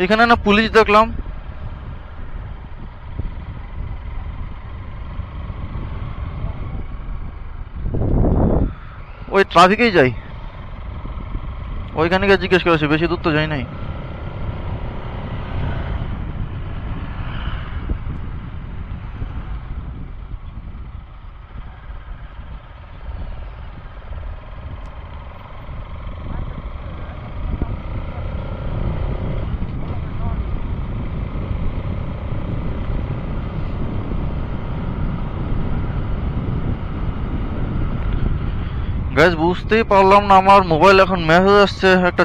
এখানে না পুলিশ দেখলাম। ওই ট্রাফিকেই যাই, ওইখানে গিয়ে জিজ্ঞেস করেছি, বেশি দূর তো যাই নাই। গাইজ বুঝতেই পারলাম না, আমার মোবাইল এখন মেসেজ আসছে একটা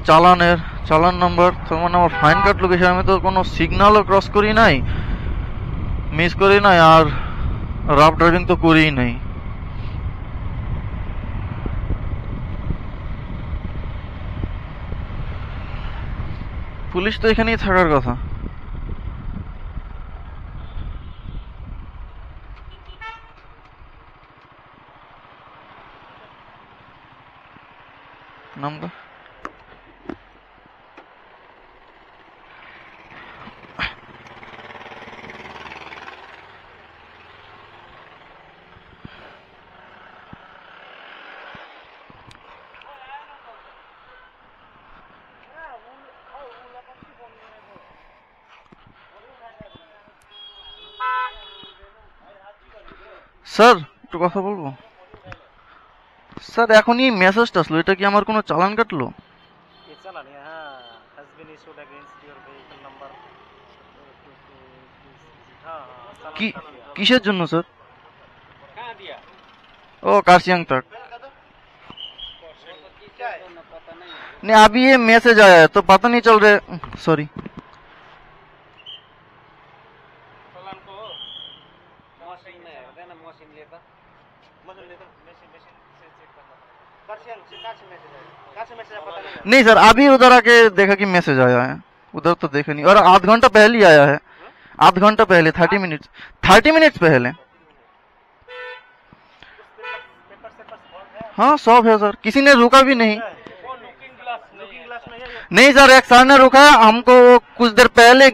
চালান নাম্বার। তার মানে আমার ফাইন কাটলো কিসে? আমি তো কোনো সিগন্যালও ক্রস করি নাই, মিস করি নাই, আর রাফ ড্রাইভিং তো করিই নাই। পুলিশ তো এখানেই থাকার কথা। নামটা স্যার একটু কথা বলবো। স্যার এখনই মেসেজটা আসলো, এটা কি আমার কোনো চালান কাটলো? কি কিসের জন্য স্যার? ओ कारसियांग तक। नहीं अभी ये मैसेज आया है तो पता नहीं चल रहा। सॉरी नहीं सर, अभी उधर आके देखा कि मैसेज आया है, उधर तो देखा नहीं। और आध घंटा पहले ही आया है, आध घंटा पहले, 30 मिनट्स पहले। हाँ सब है सर, किसी ने रुका भी नहीं। नहीं सर, एक सर ने रुका हमको, कुछ देर पहले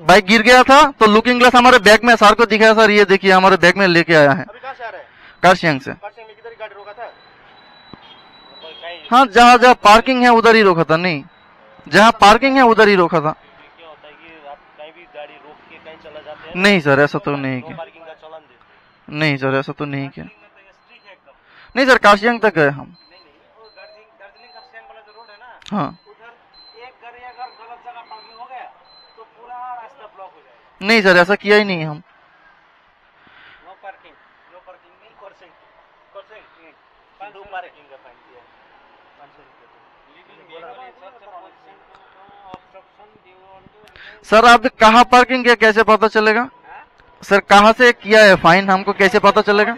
बाइक गिर गया था तो लुकिंग ग्लास हमारे बैग में, सर को दिखाया, सर ये देखिए हमारे बैग में लेके आया है। कारसियांग से। हाँ जहाँ जहाँ पार्किंग है उधर ही रोका था। नहीं जहाँ पार्किंग है उधर ही रोका था। नहीं सर ऐसा तो नहीं किया। नहीं सर ऐसा तो नहीं किया। नहीं सर कारसियांग तक गए हम। हाँ नहीं सर ऐसा किया ही नहीं हम। सर आप कहाँ पार्किंग किया कैसे पता चलेगा? सर कहाँ से किया है फाइन, हमको कैसे पता चलेगा?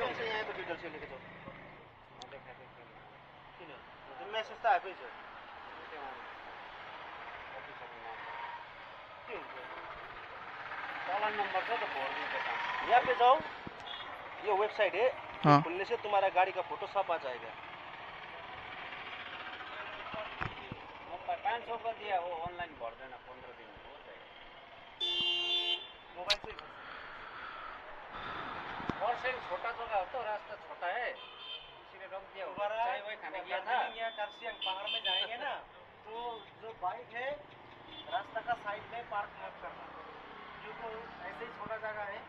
यहाँ पे जाओ, ये वेबसाइट है, हाँ। खुलने से तुम्हारा गाड़ी का फोटो सब आ जाएगा। 500 का दिया, वो ऑनलाइन भर देना, 15 दिन में हो जाएगा। मोबाइल से और से छोटा जगह हो तो रास्ता छोटा है, इसीलिए रोक दिया। चाय वाय खाने गया था। यहाँ कारसियांग पहाड़ में जाएंगे ना, तो जो बाइक है रास्ता का साइड में पार्क मत करना, क्योंकि ऐसे ही छोटा जगह है।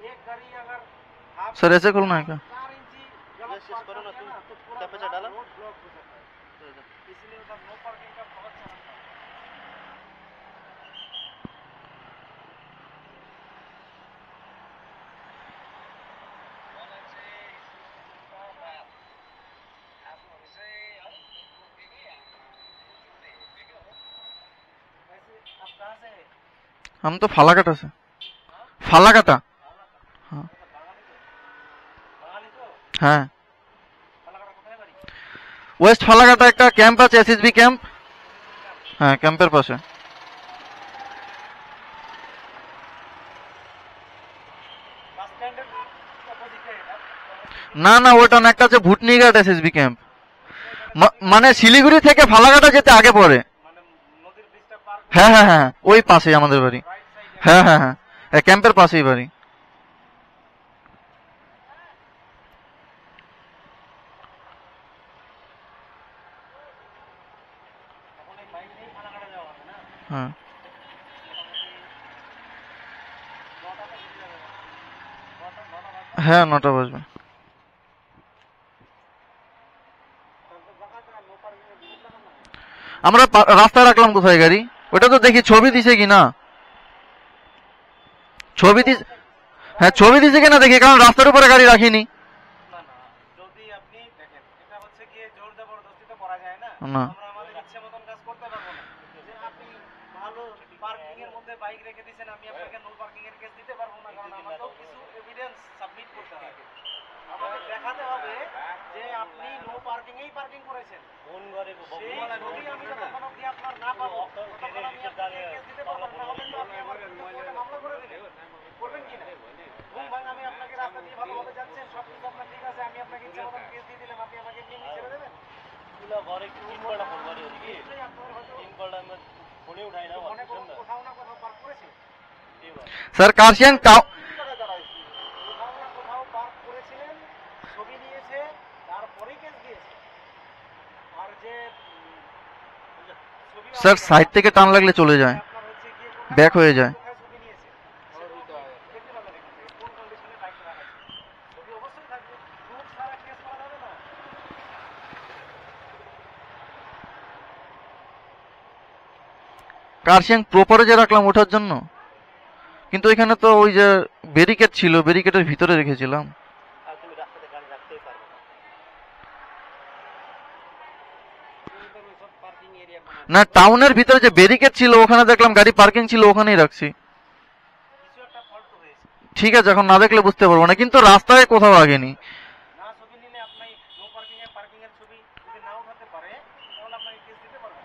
एक गाड़ी अगर सर ऐसे खोलना है क्या? 4 इंची गलत पार्क करो ना, तो पूरा डाला रोड ब्लॉक हो जाता है, इसलिए उधर नो पार्किंग का बहुत सारा हम तो फालाकाटा से। फालाकाटा हाँ हाँ ওয়েস্ট ফালাকাটা একটা ক্যাম্প আছে, এসএসবি ক্যাম্প। হ্যাঁ ক্যাম্পের পাশে। না না ওটা না, একটা আছে ভুটনিঘাট এসএসবি ক্যাম্প, মানে শিলিগুড়ি থেকে ফালাকাটা যেতে আগে পড়ে। হ্যাঁ হ্যাঁ হ্যাঁ, ওই পাশেই আমাদের বাড়ি। রাইট সাইডে হ্যাঁ হ্যাঁ হ্যাঁ, ক্যাম্পের পাশেই বাড়ি। এখন এই বাইক নিয়েই ফালাকাটা যাওয়া হবে না হ্যাঁ মোটামুটি 9টাতে বেরিয়ে যাবে 9টা বাজবে হ্যাঁ, 9টা বাজবে। তারপর জায়গাটা নো পার্কিং এর বোর্ড লাগানো না আমরা রাস্তায় রাখলাম কোথায় গাড়ি? ওটা তো দেখি ছবি দিছে কিনা। ছবি দিছে, হ্যাঁ ছবি দিছে কিনা দেখি, কারণ রাস্তার উপরে গাড়ি রাখিনি। না না যদি আপনি দেখেন এটা হচ্ছে গিয়ে জোর জবরদস্তি তো করা যায় না না আমরা আমাদের ইচ্ছে মতন কাজ করতে পারবো না যে আপনি ভালো পার্কিং এর মধ্যে বাইক রেখে দিয়েছেন আমি আপনাকে নো পার্কিং এর কেস দিতে পারবো না কারণ আমাকেও কিছু এভিডেন্স সাবমিট করতে হবে আমাদের দেখাতে হবে যে আপনি নো পার্কিং এই পার্কিং করেছেন কোন ঘরে সেই ছবি আমি যতক্ষণ অবধি আপনার না পাবো ততক্ষণ আমি আপনাকে কেস দিতে পারবো না হলে তো আপনি আমার বিরুদ্ধে কোর্টে মামলা করে দিবেন করবেন কি না ঘুম ভাঙ আমি আপনাকে রাস্তা দিয়ে ভালোভাবে যাচ্ছেন সব কিছু আপনার ঠিক আছে আমি আপনাকে ইচ্ছা মতন কেস দিয়ে দিলাম আপনি আমাকে এমনি ছেড়ে দেবেন ঘরে তিন কলটা ফোন করি ওদিকে তিন কলটা আমরা ফোনে উঠাই না ফোনে কোথাও না কোথাও পার্ক করেছে স্যার কার্শিয়াং টাউন, কোথাও না কোথাও পার্ক করেছিলেন ছবি নিয়েছে তারপরেই কেস দিয়েছে আর যে ছবি স্যার সাইড থেকে টান লাগলে চলে যায়, আপনার হচ্ছে গিয়ে ব্যাক হয়ে যায়। কোথায় ছবি নিয়েছে দেখতে পাবেন এখান থেকে কোন কন্ডিশনে বাইকটা রাখা আছে ছবি অবশ্যই থাকবে প্রুফ ছাড়া কেস করা যাবে না কার্শিয়াং প্রপারে যে রাখলাম ওঠার জন্য, কিন্তু এখানে তো ওই যে ব্যারিকেড ছিল, ব্যারিকেডের ভিতরে রেখেছিলাম। আর তুমি রাস্তাতে গাড়ি রাখতেই পারবে না সুন্দর ওইসব পার্কিং এরিয়া বানানো না, টাউনের ভিতরে যে ব্যারিকেড ছিল ওখানে দেখলাম গাড়ি পার্কিং ছিল, ওখানেই রাখছি। কিছু একটা ফল্ট হয়েছে ঠিক আছে, এখন না দেখলে বুঝতে পারবো না, কিন্তু রাস্তায় কোথাও আগেনি। না ছবি নিলে আপনি নো পার্কিং এর ছবি যদি না উঠাতে পারে তাহলে আপনাকে কেস দিতে পারবেন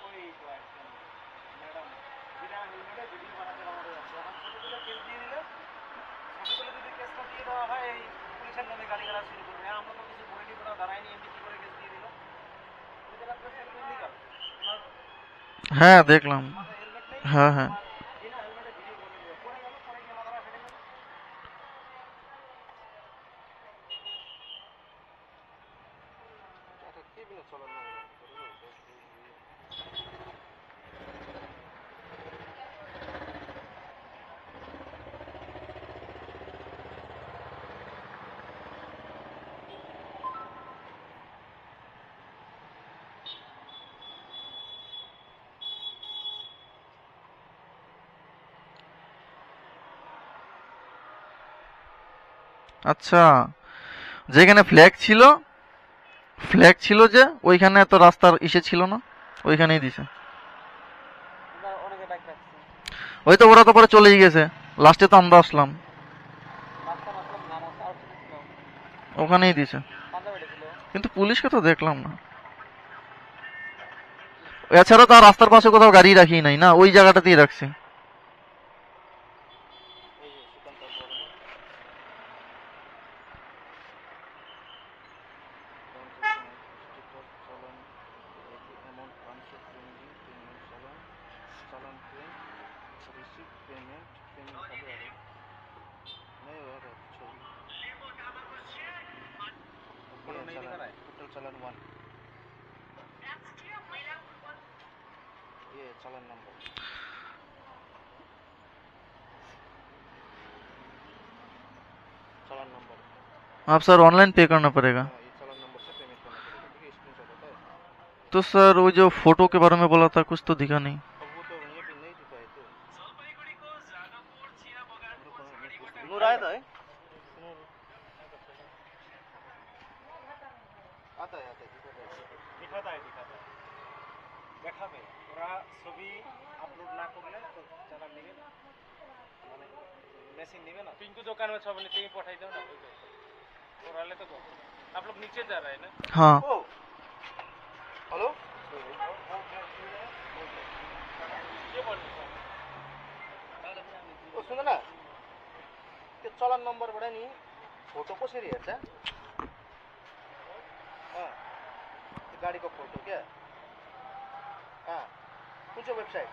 ওই তো একদম ম্যাডাম বিনা হেলমেটে ভিডিও বানাতে বানাতে যাচ্ছে এখন ছবি তুলে কেস দিয়ে দিলে ছবি তুলে যদি কেসটা দিয়ে দেওয়া হয় এই পুলিশের নামে গাড়ি গাড়া শুরু করবে আমরা তো কিছু বলিনি কোনো দাঁড়ায়নি এমনি কি করে কেস দিয়ে দিল ওই জায়গা প্রেস ইলিগাল ওনার হ্যাঁ দেখলাম। মাথায় হেলমেট নেই হ্যাঁ হ্যাঁ, বিনা হেলমেটে ভিডিও করে দিল পড়ে গেল পড়ে গিয়ে মাথাটা ফেটে গেল এটা কি বিনা চলার না আচ্ছা, যেখানে ফ্ল্যাগ ছিল যে ওইখানে তো রাস্তার ইসে ছিল না, ওইখানেই দিছে। অনেকে বাইক রাখছে ওই তো ওরা তো পরে চলেই গেছে, লাস্টে তো আমরা আসলাম, রাস্তা রাখলাম না রাস্তা আর ছিল ওখানেই দিছে। পাঞ্জাবে ছিল কিন্তু পুলিশকে তো দেখলাম না। এছাড়া তো আর রাস্তার পাশে কোথাও গাড়ি রাখি নাই, না ওই জায়গাটাতেই রাখছি। এই যে সুকান্ত বড় না চালান অ্যামাউন্ট ট্রান্সফার পেন্ডিং পেমেন্ট চালান চালান পেন রিসিভ পেমেন্ট পেমেন্ট হবে আরে नहीं हो रहा छवि टोटल चालान 1 ये चालान नंबर चालान नंबर अब सर ऑनलाइन पे करना पड़ेगा। ये चालान नंबर से पेमेंट करना पड़ेगा ठीक है स्क्रीनशॉट होता है तो सर वो जो फोटो के बारे में बोला था कुछ तो दिखा नहीं। अब वो तो वहीं पे नहीं दिखाए तो नूर आया था आता है दिखाता है দেখাবে ওরা ছবি আপলোড না করলে তো চালান নেবে না মানে মেশিন নেবে ना पिंकू दुकान में सब लेते ही पठाई दो ना और वाले तो आप लोग नीचे जा रहे हैं ना हाँ ओ हेलो ओ सुन ना त्यो चलन नम्बरबाट नि फोटो कसरी हेर्छ त्यो गाडीको फोटो क्या कुन चाहिँ वेबसाइट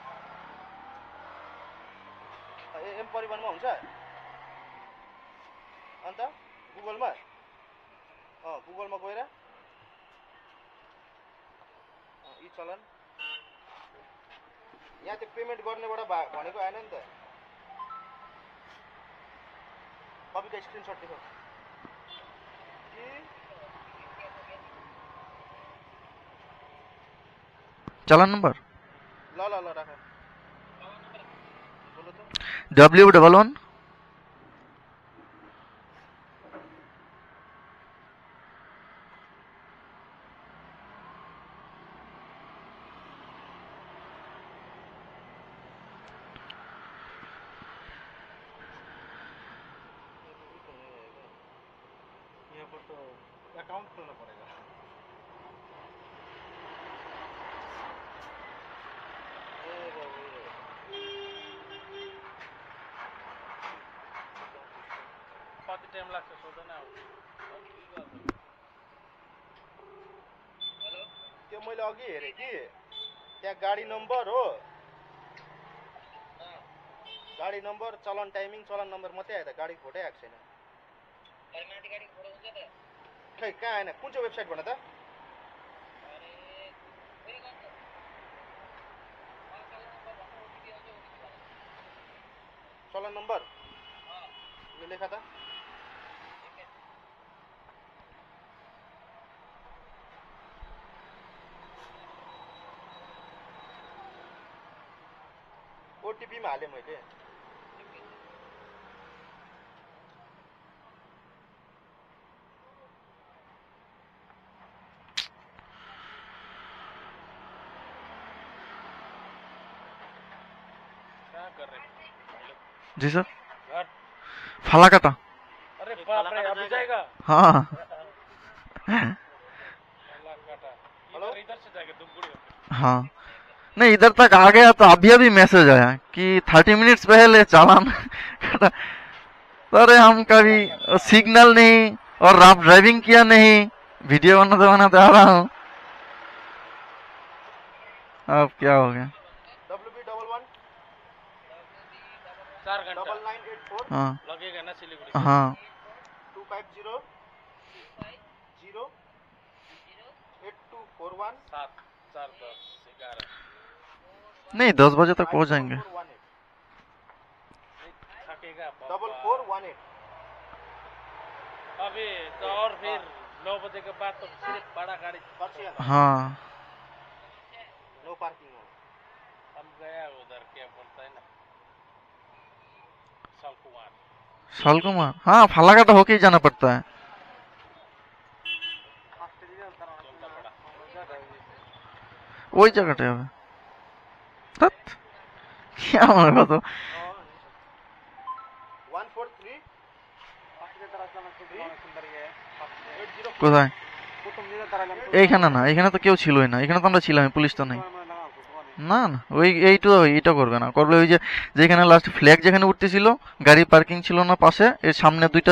एम परिवहनमा हुन्छ अन्त गुगलमा गुगलमा गएर यी चलन यहाँ त्यो पेमेन्ट गर्नेबाट भनेको आएन नि त कपीको स्क्रिनशट देखो चालान नंबर ल ल ल राख बोलो तो W11 यहाँ पर तो अकाउंट खोलना पड़ेगा कति टाइम लाग्छ सोध्दैन त्यो मैले अघि हेरेँ कि त्यहाँ गाडी नम्बर हो गाडी नम्बर चलन टाइमिङ चलन नम्बर मात्रै आयो त गाडी फोटै आएको छैन खै कहाँ आएन कुन चाहिँ वेबसाइट भन त चलन नम्बर यो लेखा त ओटिपीमा हालेँ मैले क्या कर रहे जी सर घर फालाकाटा अरे बाप रे अभी जाएगा हाँ हेलो इधर से जाएगा दुमकुड़ी होके हाँ नहीं इधर तक आ गया तो अभी अभी मैसेज आया कि 30 मिनट्स पहले चालान कटा। अरे हम कभी सिग्नल नहीं और आप ड्राइविंग किया नहीं वीडियो बनाते बनाते आ रहा हूँ अब क्या हो गया WB11 4 घंटा 9984 हाँ लगेगा ना सिलीगुड़ी हाँ 250 0 8241 7 4 10 11 नहीं 10 बजे तक पहुंच जाएंगे थकेगा 4418 अभी तो और फिर 9 बजे के बाद तो सिर्फ बड़ा गाड़ी हाँ नो पार्किंग हो हम गया उधर क्या बोलता है ना सालकुमार सालकुमार हाँ फालाकाटा होके ही जाना पड़ता है वही जगह पे है क्या होगा तो 143 কোথায় এইখানে না এখানে তো কেউ ছিলই না এখানে তো আমরা ছিলাম পুলিশ তো নাই না না ওই এইটা করবে না করলে ওই যে যেখানে লাস্ট ফ্ল্যাগ যেখানে উঠতেছিল গাড়ি পার্কিং ছিল না পাশে এর সামনে দুইটা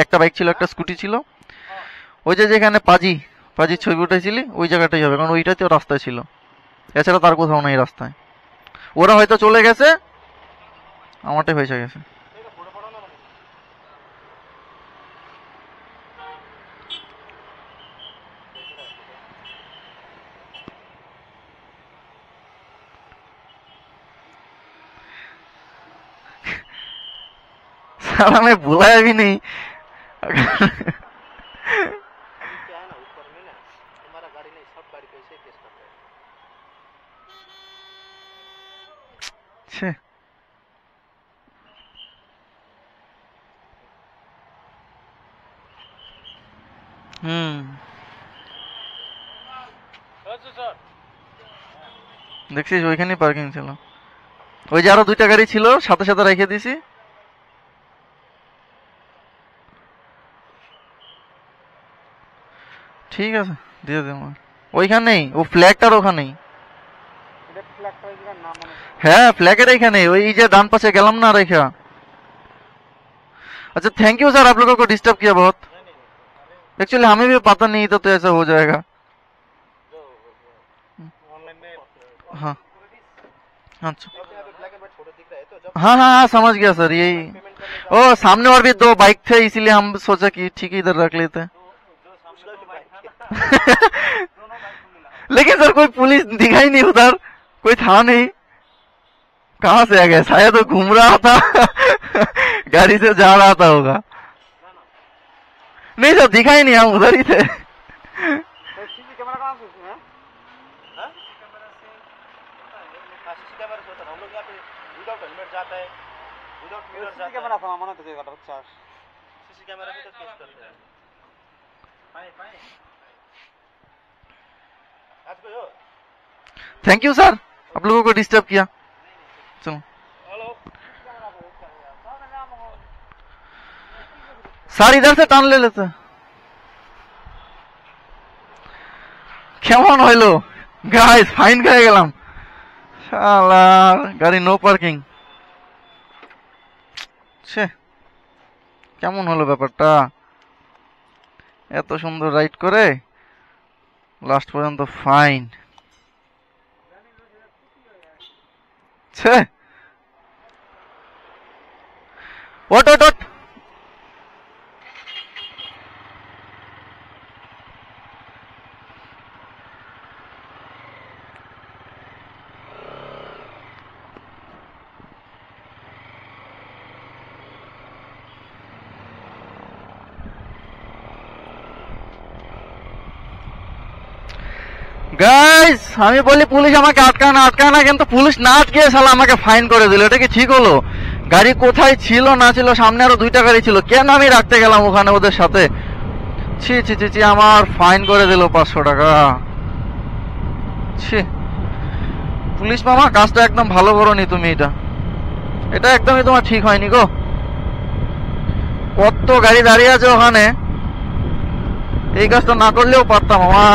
একটা বাইক ছিল একটা স্কুটি ছিল ওই যে যেখানে পাজির ছবি উঠেছিলি ওই জায়গাটাই হবে কারণ ওইটাতেও রাস্তায় ছিল এছাড়া তার কোথাও নাই রাস্তায় ওরা হয়তো চলে গেছে আমারটাই হয়েছে গেছে साला मैं बुलाया भी नहीं छे দেখছিস ওইখানেই পার্কিং ছিল, ওই যে আরো দুইটা গাড়ি ছিল সাথে সাথে রেখে দিছি। ঠিক আছে দিয়ে দে আমার ওইখানেই, ও ফ্ল্যাগটার ওখানেই। হ্যাঁ फ्लैग এইখানে, ওই যে डान पासे গেলাম না রেখা। अच्छा थैंक यू सर, आप लोगों को डिस्टर्ब किया बहुत। एक्चुअली हमें भी पता नहीं था तो ऐसा हो जाएगा। हाँ अच्छा हाँ हाँ हाँ समझ गया सर, यही। ओ सामने और भी दो बाइक थे इसीलिए हम सोचा कि ठीक है इधर रख लेते हैं। लेकिन सर कोई पुलिस दिखाई नहीं उधर, कोई था नहीं। कहाँ से आ गया, शायद वो घूम रहा था गाड़ी से जा रहा था होगा। नहीं सर दिखा ही नहीं, हम उधर ही थे। थैंक यू सर, आप लोगों को डिस्टर्ब किया। चलो सर इधर से टान ले लेते। কেমন হইলো গাইস, ফাইন খেয়ে গেলাম শালার, গাড়ি নো পার্কিং। ছে কেমন হলো ব্যাপারটা, এত সুন্দর রাইড করে লাস্ট পর্যন্ত ফাইন। ছে ওট ওট ওট। গাইস আমি বলি পুলিশ আমাকে আটকায় না, কিন্তু পুলিশ না আটকিয়ে শালা আমাকে ফাইন করে দিল। এটা কি ঠিক হলো? গাড়ি কোথায় ছিল না ছিল, সামনে আরো দুইটা গাড়ি ছিল, কেন আমি রাখতে গেলাম ওখানে ওদের সাথে? ছি ছি ছি ছি, আমার ফাইন করে দিল 500 টাকা। ছি পুলিশ মামা, কাজটা একদম ভালো করোনি তুমি, এটা একদমই তোমার ঠিক হয়নি গো। কত গাড়ি দাঁড়িয়ে আছে ওখানে, এই কাজটা না করলেও পারতাম মামা।